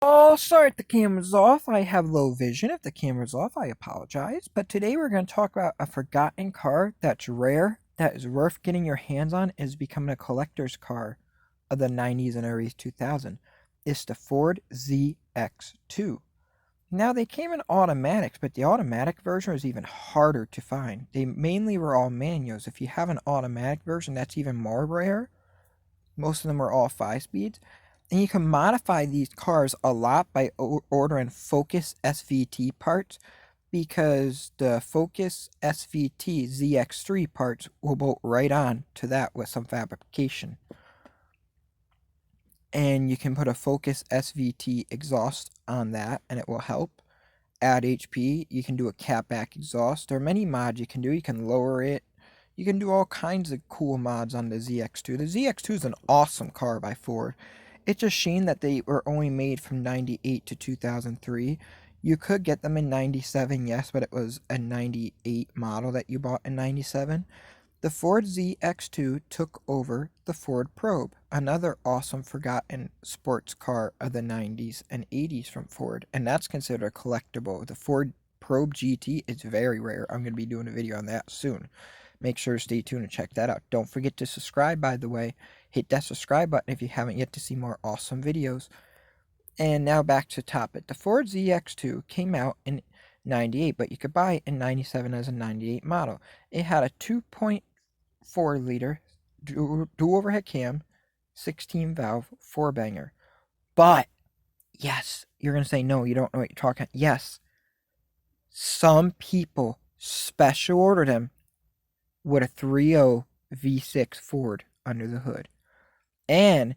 Oh, sorry if the camera's off. I have low vision. If the camera's off, I apologize. But today we're going to talk about a forgotten car that's rare, that is worth getting your hands on, is becoming a collector's car of the 90s and early 2000s. It's the Ford ZX2. Now, they came in automatics, but the automatic version was even harder to find. They mainly were all manuals. If you have an automatic version, that's even more rare. Most of them are all 5 speeds. And you can modify these cars a lot by ordering Focus SVT parts because the Focus SVT ZX3 parts will bolt right on to that with some fabrication. And you can put a Focus SVT exhaust on that and it will help add HP. You can do a catback exhaust. There are many mods you can do. You can lower it. You can do all kinds of cool mods on the ZX2. The ZX2 is an awesome car by Ford. It's a shame that they were only made from 98 to 2003. You could get them in 97, yes, but it was a 98 model that you bought in 97. The Ford ZX2 took over the Ford Probe, another awesome forgotten sports car of the 90s and 80s from Ford, and that's considered a collectible. The Ford Probe GT is very rare. I'm going to be doing a video on that soon. Make sure to stay tuned and check that out. Don't forget to subscribe, by the way. Hit that subscribe button if you haven't yet to see more awesome videos. And now back to the topic. The Ford ZX2 came out in 98, but you could buy it in 97 as a 98 model. It had a 2.4-liter dual overhead cam, 16 valve, 4-banger. But, yes, you're going to say, no, you don't know what you're talking about. Yes, some people special ordered them with a 3.0 V6 Ford under the hood. And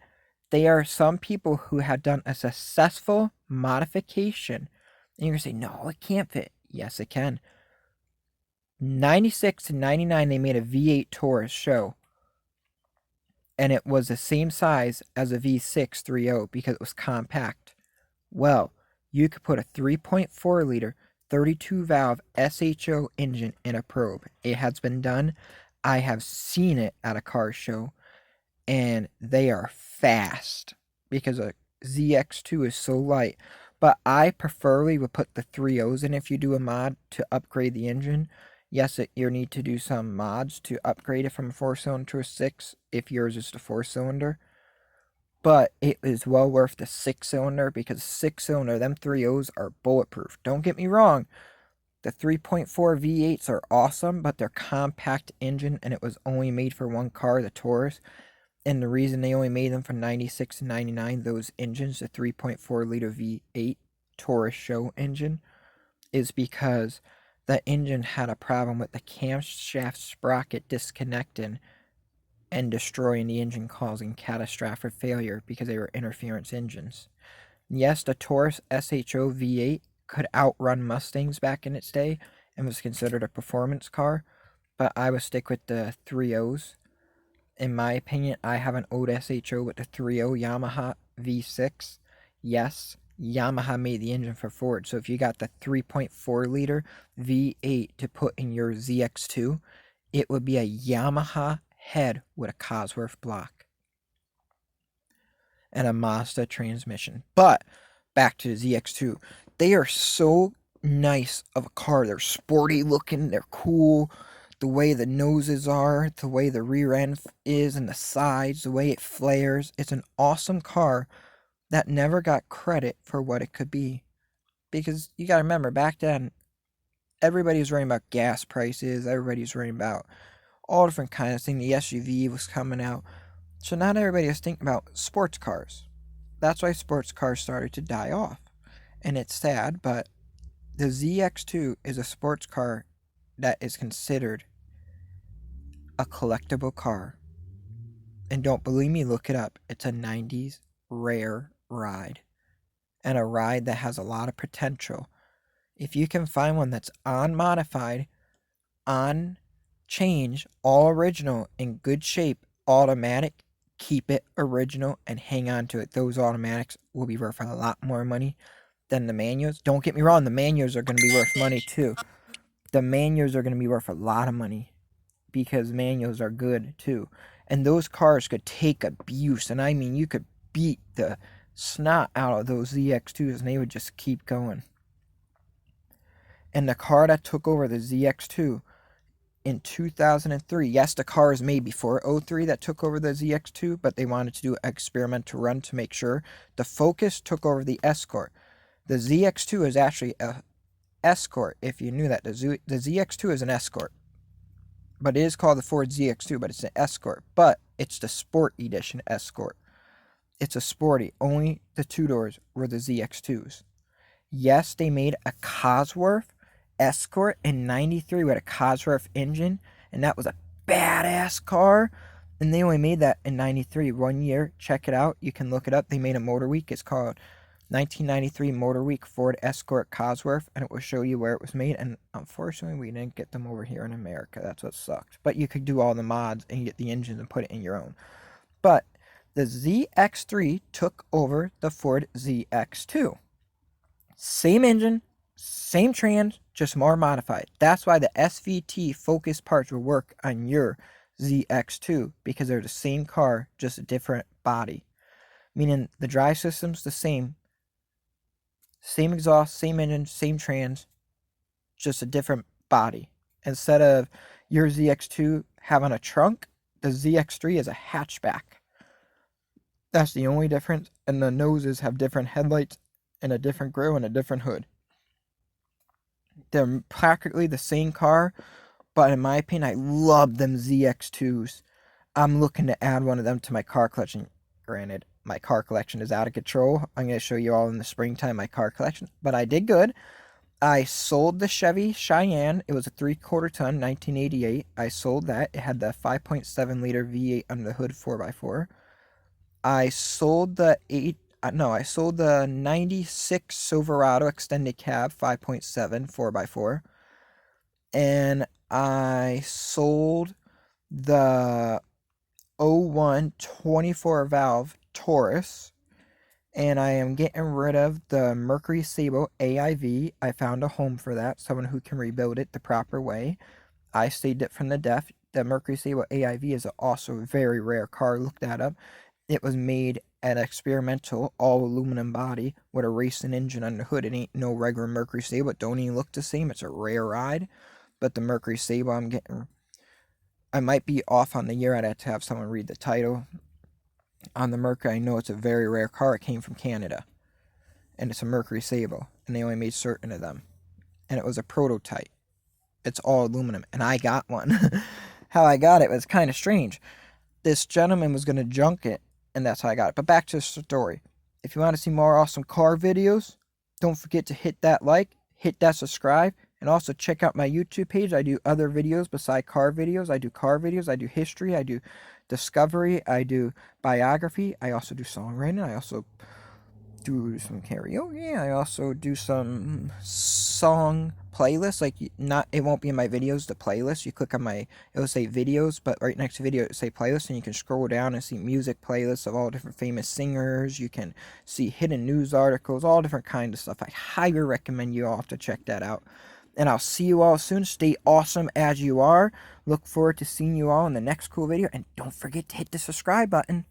there are some people who had done a successful modification. And you're going to say, no, it can't fit. Yes, it can. 96 to 99, they made a V8 Taurus show. And it was the same size as a V6 3.0 because it was compact. Well, you could put a 3.4-liter 32-valve SHO engine in a Probe. It has been done. I have seen it at a car show, and they are fast because a ZX2 is so light. But I preferably would put the 3.0s in if you do a mod to upgrade the engine. Yes, you need to do some mods to upgrade it from a 4-cylinder to a 6 if yours is the 4-cylinder. But it is well worth the 6-cylinder because 6-cylinder, them 3.0s are bulletproof. Don't get me wrong, the 3.4 V8s are awesome, but they're compact engine and it was only made for one car, the Taurus. And the reason they only made them from 96 to 99, those engines, the 3.4-liter V8 Taurus show engine, is because the engine had a problem with the camshaft sprocket disconnecting and destroying the engine, causing catastrophic failure because they were interference engines. Yes, the Taurus SHO V8 could outrun Mustangs back in its day and was considered a performance car, but I would stick with the 3.0s. In my opinion, I have an old SHO with the 3.0 Yamaha V6. Yes, Yamaha made the engine for Ford, so if you got the 3.4-liter V8 to put in your ZX2, it would be a Yamaha head with a Cosworth block and a Mazda transmission. But back to the ZX2, they are so nice of a car. They're sporty looking, they're cool. The way the noses are, the way the rear end is and the sides, the way it flares. It's an awesome car that never got credit for what it could be. Because you gotta remember, back then, everybody was worrying about gas prices, everybody was worrying about all different kinds of things. The SUV was coming out. So not everybody was thinking about sports cars. That's why sports cars started to die off. And it's sad, but the ZX2 is a sports car that is considered a collectible car. And don't believe me, look it up. It's a 90s rare ride. And a ride that has a lot of potential. If you can find one that's unmodified, on change, all original, in good shape, automatic, keep it original and hang on to it. Those automatics will be worth a lot more money than the manuals. Don't get me wrong, the manuals are going to be worth money too. The manuals are going to be worth a lot of money because manuals are good too. And those cars could take abuse, and I mean, you could beat the snot out of those ZX2s, and they would just keep going. And the car that took over the ZX2 in 2003, yes, the car was made before 03 that took over the ZX2, but they wanted to do an experimental run to make sure. The Focus took over the Escort. The ZX2 is actually a Escort, if you knew that. The ZX2 is an Escort, but it is called the Ford ZX2, but it's an Escort, but it's the Sport Edition Escort. It's a sporty. Only the two doors were the ZX2s. Yes, they made a Cosworth Escort in 93 with a Cosworth engine, and that was a badass car, and they only made that in 93, 1 year. Check it out. You can look it up. They made a Motor Week. It's called 1993 Motor Week Ford Escort Cosworth, and it will show you where it was made, and unfortunately we didn't get them over here in America. That's what sucked. But you could do all the mods and get the engines and put it in your own. But the ZX3 took over the Ford ZX2. Same engine, same trans, just more modified. That's why the SVT Focus parts will work on your ZX2, because they're the same car, just a different body. Meaning the drive system's the same. Same exhaust, same engine, same trans, just a different body. Instead of your ZX2 having a trunk, the ZX3 is a hatchback. That's the only difference, and the noses have different headlights and a different grille and a different hood. They're practically the same car, but in my opinion, I love them ZX2s. I'm looking to add one of them to my car collection. Granted, my car collection is out of control. I'm going to show you all in the springtime my car collection, but I did good. I sold the Chevy Cheyenne. It was a 3/4 ton, 1988. I sold that. It had the 5.7 liter V8 under the hood 4x4. I sold the 96 Silverado extended cab 5.7 4x4. And I sold the 01 24 valve Taurus. And I am getting rid of the Mercury Sable AIV. I found a home for that, someone who can rebuild it the proper way. I saved it from the death. The Mercury Sable AIV is also a very rare car. Look that up. It was made an experimental all aluminum body with a racing engine on the hood. It ain't no regular Mercury Sable. It don't even look the same. It's a rare ride. But the Mercury Sable I might be off on the year. I'd have to have someone read the title. On the Mercury, I know it's a very rare car. It came from Canada. And it's a Mercury Sable. And they only made certain of them. And it was a prototype. It's all aluminum. And I got one. How I got it was kind of strange. This gentleman was going to junk it. And that's how I got it. But back to the story. If you want to see more awesome car videos, don't forget to hit that like, hit that subscribe, and also check out my YouTube page. I do other videos beside car videos. I do car videos. I do history. I do discovery. I do biography. I also do songwriting. I also do some karaoke. I also do some song playlists. Like, not, it won't be in my videos, the playlist. You click on my, it'll say videos, but right next to video it'll say playlist, and you can scroll down and see music playlists of all different famous singers. You can see hidden news articles, all different kinds of stuff. I highly recommend you all to check that out. And I'll see you all soon. Stay awesome as you are. Look forward to seeing you all in the next cool video. And don't forget to hit the subscribe button.